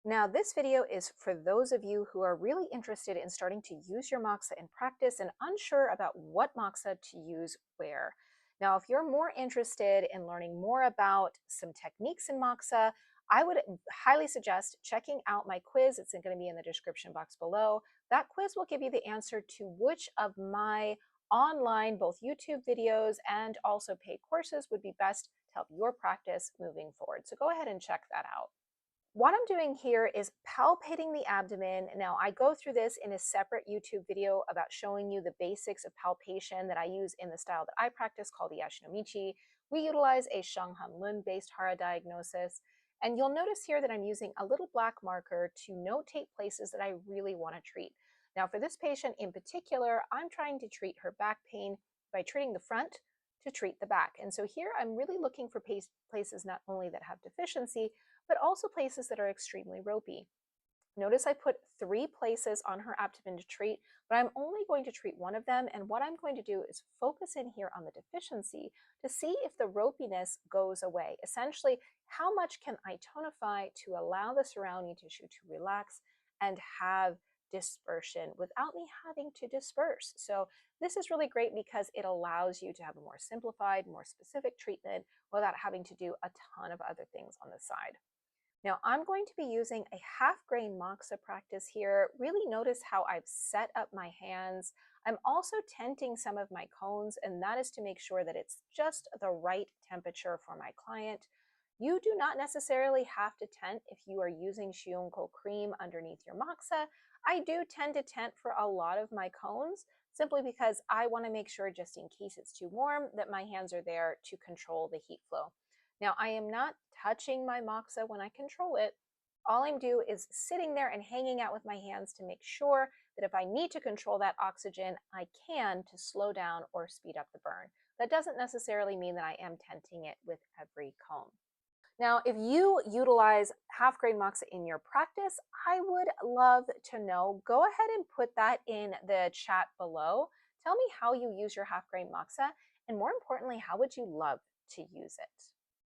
Now, this video is for those of you who are really interested in starting to use your Moxa in practice and unsure about what Moxa to use where. Now, if you're more interested in learning more about some techniques in Moxa, I would highly suggest checking out my quiz. It's going to be in the description box below. That quiz will give you the answer to which of my online, both YouTube videos and also paid courses would be best to help your practice moving forward. So go ahead and check that out. What I'm doing here is palpating the abdomen. Now, I go through this in a separate YouTube video about showing you the basics of palpation that I use in the style that I practice called the Yashinomichi. We utilize a Shanghan Lun-based hara diagnosis. And you'll notice here that I'm using a little black marker to notate places that I really want to treat. Now, for this patient in particular, I'm trying to treat her back pain by treating the front to treat the back. And so here I'm really looking for places not only that have deficiency, but also places that are extremely ropey. Notice I put 3 places on her abdomen to treat, but I'm only going to treat one of them. And what I'm going to do is focus in here on the deficiency to see if the ropiness goes away. Essentially, how much can I tonify to allow the surrounding tissue to relax and have dispersion without me having to disperse. So this is really great because it allows you to have a more simplified, more specific treatment without having to do a ton of other things on the side. Now, I'm going to be using a half-grain moxa practice here. Really notice how I've set up my hands. I'm also tenting some of my cones, and that is to make sure that it's just the right temperature for my client. You do not necessarily have to tent if you are using ShinKyu cream underneath your moxa. I do tend to tent for a lot of my cones simply because I want to make sure, just in case it's too warm, that my hands are there to control the heat flow. Now, I am not touching my moxa when I control it. All I'm doing is sitting there and hanging out with my hands to make sure that if I need to control that oxygen, I can to slow down or speed up the burn. That doesn't necessarily mean that I am tenting it with every cone. Now, if you utilize half-grain moxa in your practice, I would love to know. Go ahead and put that in the chat below. Tell me how you use your half-grain moxa, and more importantly, how would you love to use it?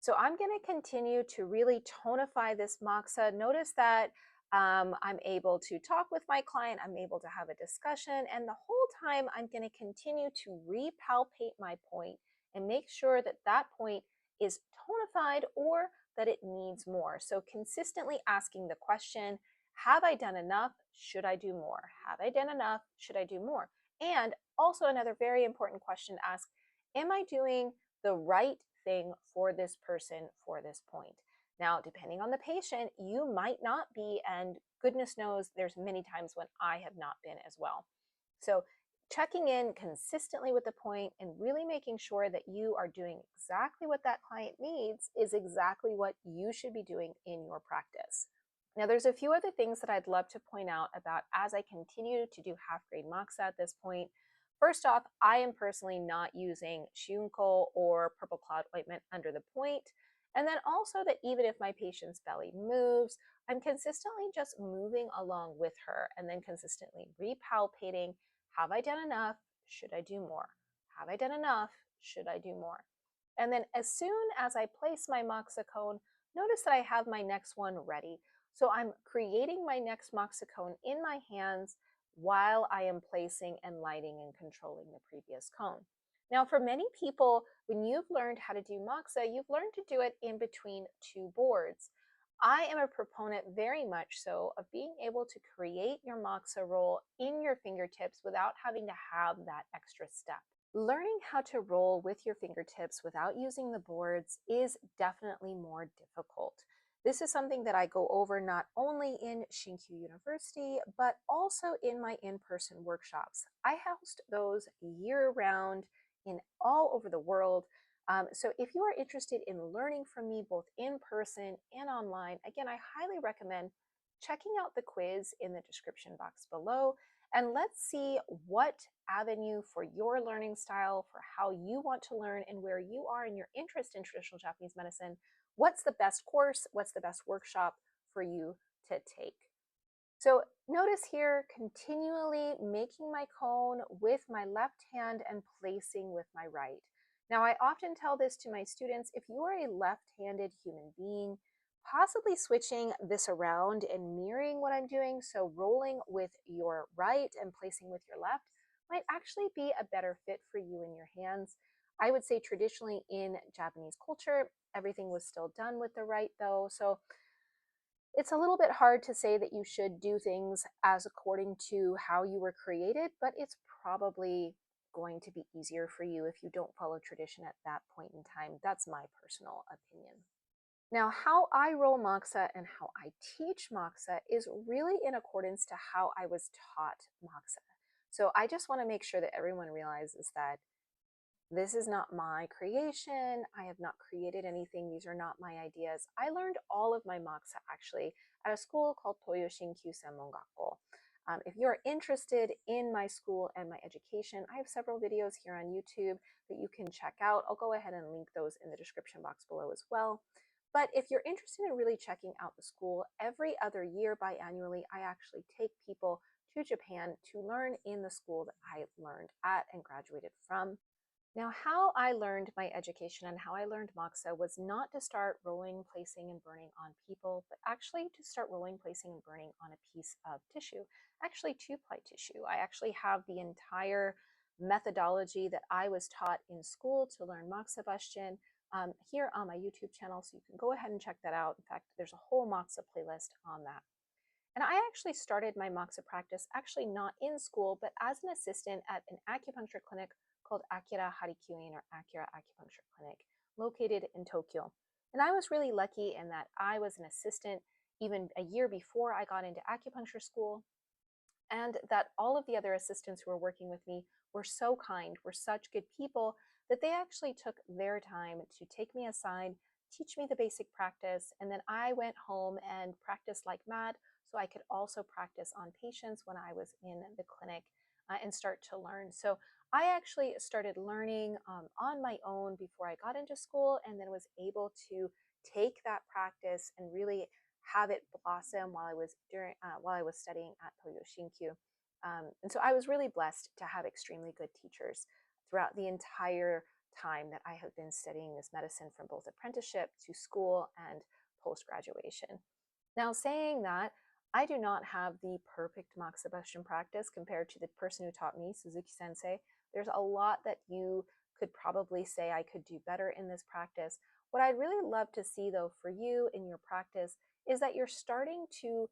So I'm going to continue to really tonify this moxa. Notice that I'm able to talk with my client, I'm able to have a discussion, and the whole time I'm going to continue to repalpate my point and make sure that that point is tonified or that it needs more. So consistently asking the question, have I done enough? Should I do more? Have I done enough? Should I do more? And also another very important question to ask, am I doing the right thing for this person for this point? Now, depending on the patient, you might not be, and goodness knows there's many times when I have not been as well. So checking in consistently with the point and really making sure that you are doing exactly what that client needs is exactly what you should be doing in your practice. Now, there's a few other things that I'd love to point out about as I continue to do half-grain moxa at this point. First off, I am personally not using ShinKyu or purple cloud ointment under the point. And then also that even if my patient's belly moves, I'm consistently just moving along with her and then consistently repalpating. Have I done enough? Should I do more? Have I done enough? Should I do more? And then as soon as I place my moxa cone, notice that I have my next one ready. So I'm creating my next moxa cone in my hands while I am placing and lighting and controlling the previous cone. Now, for many people, when you've learned how to do moxa, you've learned to do it in between 2 boards. I am a proponent very much so of being able to create your moxa roll in your fingertips without having to have that extra step. Learning how to roll with your fingertips without using the boards is definitely more difficult. This is something that I go over not only in ShinKyu University, but also in my in-person workshops. I host those year-round in all over the world. So if you are interested in learning from me both in person and online, again, I highly recommend checking out the quiz in the description box below. And let's see what avenue for your learning style, for how you want to learn and where you are in your interest in traditional Japanese medicine, what's the best course, what's the best workshop for you to take. So notice here, continually making my cone with my left hand and placing with my right. Now, I often tell this to my students, if you are a left-handed human being, possibly switching this around and mirroring what I'm doing. So rolling with your right and placing with your left might actually be a better fit for you in your hands. I would say traditionally in Japanese culture, everything was still done with the right though. So it's a little bit hard to say that you should do things as according to how you were created, but it's probably going to be easier for you if you don't follow tradition at that point in time. That's my personal opinion. Now, how I roll moxa and how I teach moxa is really in accordance to how I was taught moxa. So I just want to make sure that everyone realizes that this is not my creation. I have not created anything. These are not my ideas. I learned all of my moxa actually at a school called Toyo ShinKyu Senmon Gakko. If you're interested in my school and my education, I have several videos here on YouTube that you can check out. I'll go ahead and link those in the description box below as well. But if you're interested in really checking out the school, every other year biannually, I actually take people to Japan to learn in the school that I learned at and graduated from. Now, how I learned my education and how I learned moxa was not to start rolling, placing, and burning on people, but actually to start rolling, placing, and burning on a piece of tissue, actually two-ply tissue. I actually have the entire methodology that I was taught in school to learn moxibustion here on my YouTube channel, so you can go ahead and check that out. In fact, there's a whole moxa playlist on that. And I actually started my moxa practice actually not in school, but as an assistant at an acupuncture clinic called Akira Harikyuin or Akira Acupuncture Clinic, located in Tokyo. And I was really lucky in that I was an assistant even a year before I got into acupuncture school, and that all of the other assistants who were working with me were so kind, were such good people that they actually took their time to take me aside, teach me the basic practice, and then I went home and practiced like mad so I could also practice on patients when I was in the clinic and start to learn. So I actually started learning on my own before I got into school, and then was able to take that practice and really have it blossom while I was studying at Toyo Shinkyu. And so I was really blessed to have extremely good teachers throughout the entire time that I have been studying this medicine, from both apprenticeship to school and post graduation. Now, saying that, I do not have the perfect moxibustion practice compared to the person who taught me, Suzuki Sensei. There's a lot that you could probably say I could do better in this practice. What I'd really love to see, though, for you in your practice is that you're starting to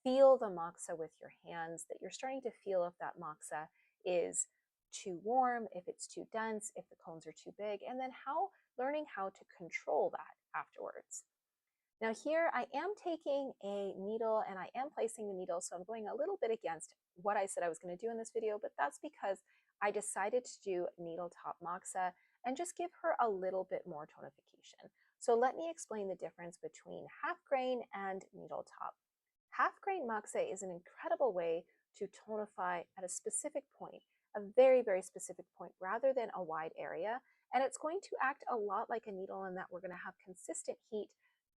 feel the moxa with your hands, that you're starting to feel if that moxa is too warm, if it's too dense, if the cones are too big, and then learning how to control that afterwards. Now here I am taking a needle and I am placing the needle, so I'm going a little bit against what I said I was going to do in this video, but that's because I decided to do needle top moxa and just give her a little bit more tonification. So let me explain the difference between half grain and needle top. Half grain moxa is an incredible way to tonify at a specific point, a very, very specific point, rather than a wide area. And it's going to act a lot like a needle in that we're going to have consistent heat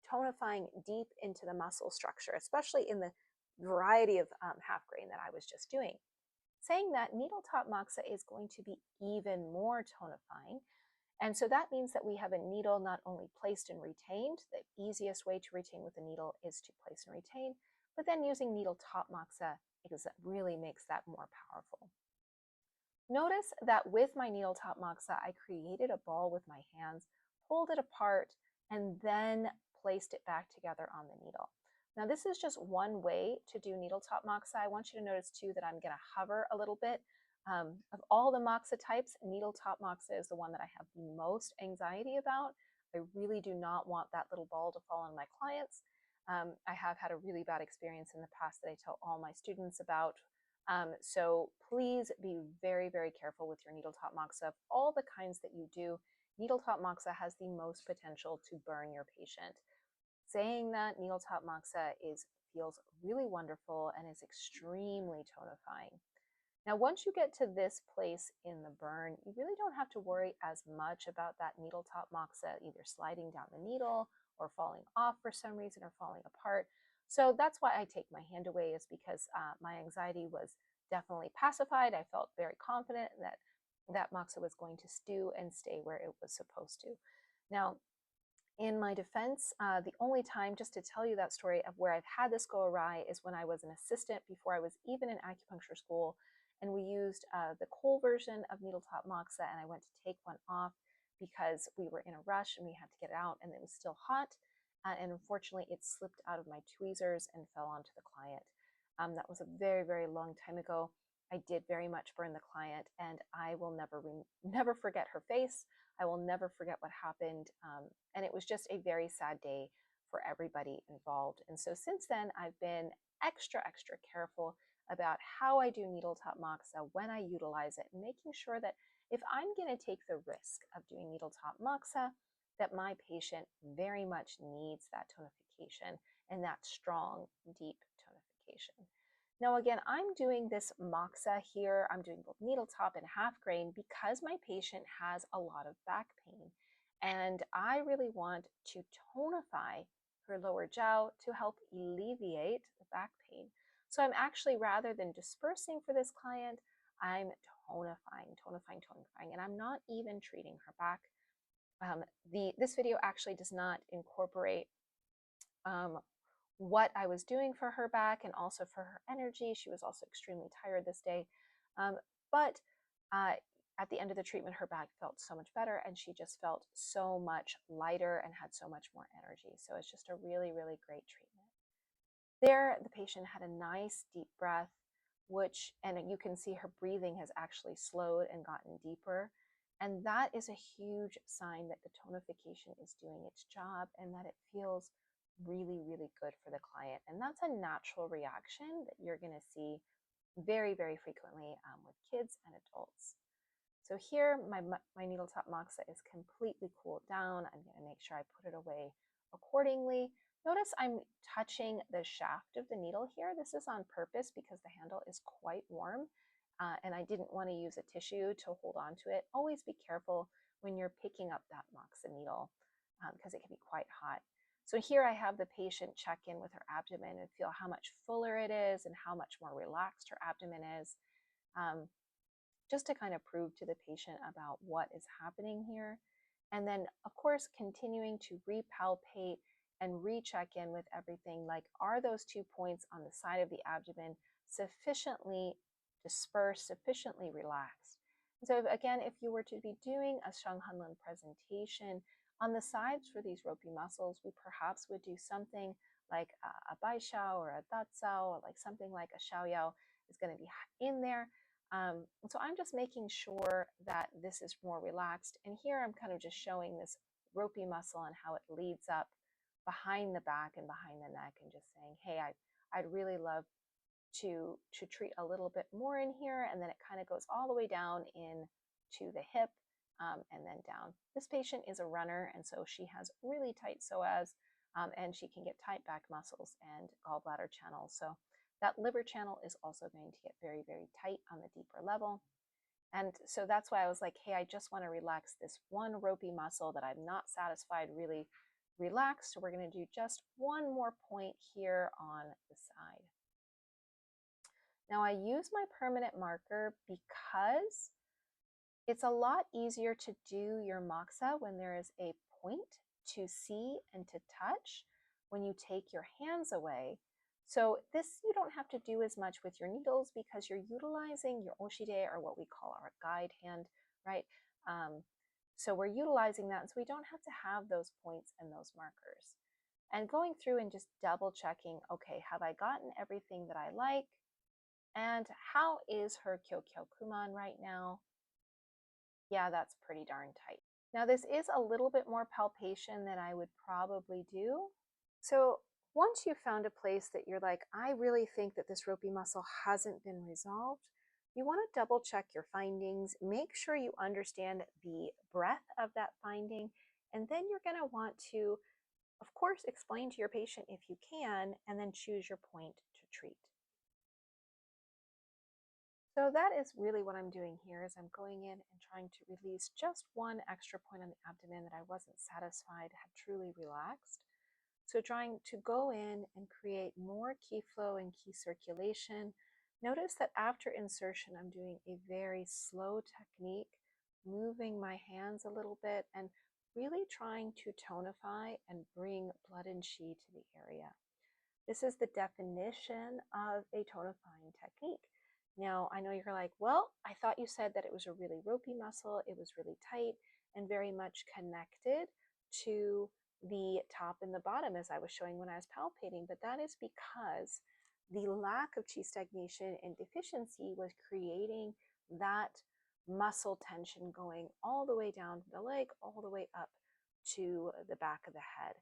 tonifying deep into the muscle structure, especially in the variety of half grain that I was just doing. Saying that, needle top moxa is going to be even more tonifying. And so that means that we have a needle not only placed and retained, the easiest way to retain with a needle is to place and retain, but then using needle top moxa, because that really makes that more powerful. Notice that with my needle top moxa, I created a ball with my hands, pulled it apart, and then placed it back together on the needle. Now this is just one way to do needle top moxa. I want you to notice too that I'm going to hover a little bit. Of all the moxa types, needle top moxa is the one that I have the most anxiety about. I really do not want that little ball to fall on my clients. I have had a really bad experience in the past that I tell all my students about. So please be very, very careful with your needle top moxa. Of all the kinds that you do, needle top moxa has the most potential to burn your patient. Saying that, needle top moxa feels really wonderful and is extremely tonifying. Now, once you get to this place in the burn, you really don't have to worry as much about that needle top moxa either sliding down the needle or falling off for some reason or falling apart. So that's why I take my hand away, is because my anxiety was definitely pacified. I felt very confident that that moxa was going to stew and stay where it was supposed to. Now, In my defense, the only time, just to tell you that story of where I've had this go awry, is when I was an assistant before I was even in acupuncture school, and we used the cold version of needle top moxa, and I went to take one off because we were in a rush and we had to get it out, and it was still hot, and unfortunately it slipped out of my tweezers and fell onto the client. That was a very, very long time ago. I did very much burn the client, and I will never forget her face. I will never forget what happened. And it was just a very sad day for everybody involved. And so since then, I've been extra, extra careful about how I do needle top moxa, when I utilize it, and making sure that if I'm going to take the risk of doing needle top moxa, that my patient very much needs that tonification and that strong, deep tonification. Now, again, I'm doing this moxa here. I'm doing both needle top and half grain because my patient has a lot of back pain. And I really want to tonify her lower jaw to help alleviate the back pain. So I'm actually, rather than dispersing for this client, I'm tonifying, and I'm not even treating her back. This video actually does not incorporate what I was doing for her back and also for her energy. She was also extremely tired this day. But at the end of the treatment, her back felt so much better and she just felt so much lighter and had so much more energy. So it's just a really, really great treatment. There, the patient had a nice deep breath, and you can see her breathing has actually slowed and gotten deeper. And that is a huge sign that the tonification is doing its job and that it feels really, really good for the client. And that's a natural reaction that you're going to see very, very frequently with kids and adults. So here, my needle top moxa is completely cooled down. I'm going to make sure I put it away accordingly. Notice I'm touching the shaft of the needle here. This is on purpose because the handle is quite warm, and I didn't want to use a tissue to hold on to it. Always be careful when you're picking up that moxa needle because it can be quite hot. So here I have the patient check in with her abdomen and feel how much fuller it is and how much more relaxed her abdomen is, just to kind of prove to the patient about what is happening here. And then, of course, continuing to repalpate and recheck in with everything, like, are those 2 points on the side of the abdomen sufficiently dispersed, sufficiently relaxed? And so again, if you were to be doing a Shanghanlin presentation on the sides for these ropey muscles, we perhaps would do something like a baishao or a datsao, or like something like a xiaoyao is going to be in there. So I'm just making sure that this is more relaxed. And here I'm kind of just showing this ropey muscle and how it leads up behind the back and behind the neck, and just saying, hey, I'd really love to treat a little bit more in here. And then it kind of goes all the way down into the hip and then down. This patient is a runner, and so she has really tight psoas, and she can get tight back muscles and gallbladder channels. So that liver channel is also going to get very, very tight on the deeper level. And so that's why I was like, hey, I just want to relax this one ropey muscle that I'm not satisfied really relaxed. So we're going to do just one more point here on the side. Now I use my permanent marker because it's a lot easier to do your moxa when there is a point to see and to touch when you take your hands away. So this you don't have to do as much with your needles because you're utilizing your oshide, or what we call our guide hand, right? So we're utilizing that, so we don't have to have those points and those markers. And going through and just double checking, okay, have I gotten everything that I like? And how is her Kyokyo Kuman right now? Yeah, that's pretty darn tight. Now this is a little bit more palpation than I would probably do. So once you've found a place that you're like, I really think that this ropey muscle hasn't been resolved, you want to double check your findings, make sure you understand the breadth of that finding, and then you're going to want to, of course, explain to your patient if you can, and then choose your point to treat. So that is really what I'm doing here, is I'm going in and trying to release just one extra point on the abdomen that I wasn't satisfied had truly relaxed. So trying to go in and create more qi flow and qi circulation. Notice that after insertion, I'm doing a very slow technique, moving my hands a little bit and really trying to tonify and bring blood and qi to the area. This is the definition of a tonifying technique. Now, I know you're like, well, I thought you said that it was a really ropey muscle, it was really tight and very much connected to the top and the bottom as I was showing when I was palpating, but that is because the lack of qi stagnation and deficiency was creating that muscle tension going all the way down the leg, all the way up to the back of the head.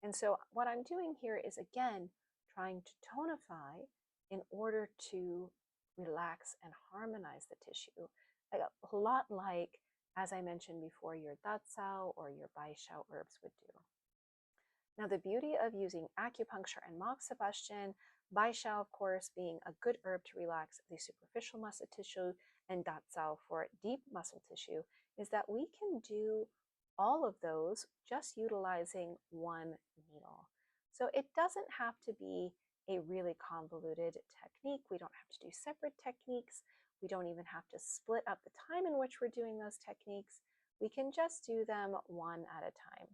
And so what I'm doing here is, again, trying to tonify in order to relax and harmonize the tissue. A lot like, as I mentioned before, your datsao or your baishao herbs would do. Now, the beauty of using acupuncture and moxibustion, baishao, of course, being a good herb to relax the superficial muscle tissue, and datsao for deep muscle tissue, is that we can do all of those just utilizing one needle. So it doesn't have to be a really convoluted technique. We don't have to do separate techniques. We don't even have to split up the time in which we're doing those techniques. We can just do them one at a time.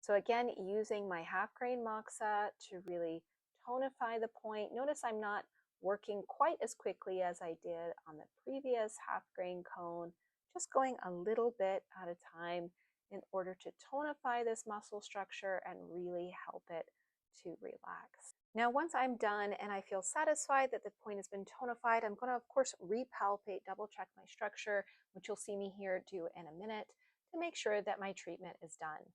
So again, using my half grain moxa to really tonify the point. Notice I'm not working quite as quickly as I did on the previous half grain cone, just going a little bit at a time in order to tonify this muscle structure and really help it to relax. Now, once I'm done and I feel satisfied that the point has been tonified, I'm going to, of course, repalpate, double check my structure, which you'll see me here do in a minute, to make sure that my treatment is done.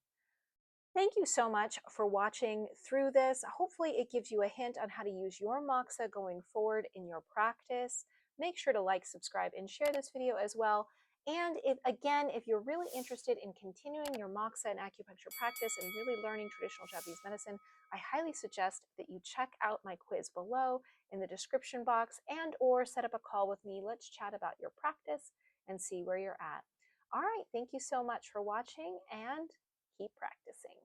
Thank you so much for watching through this. Hopefully it gives you a hint on how to use your moxa going forward in your practice. Make sure to like, subscribe, and share this video as well. And if you're really interested in continuing your moxa and acupuncture practice and really learning traditional Japanese medicine, I highly suggest that you check out my quiz below in the description box and/or set up a call with me. Let's chat about your practice and see where you're at. All right, thank you so much for watching, and keep practicing.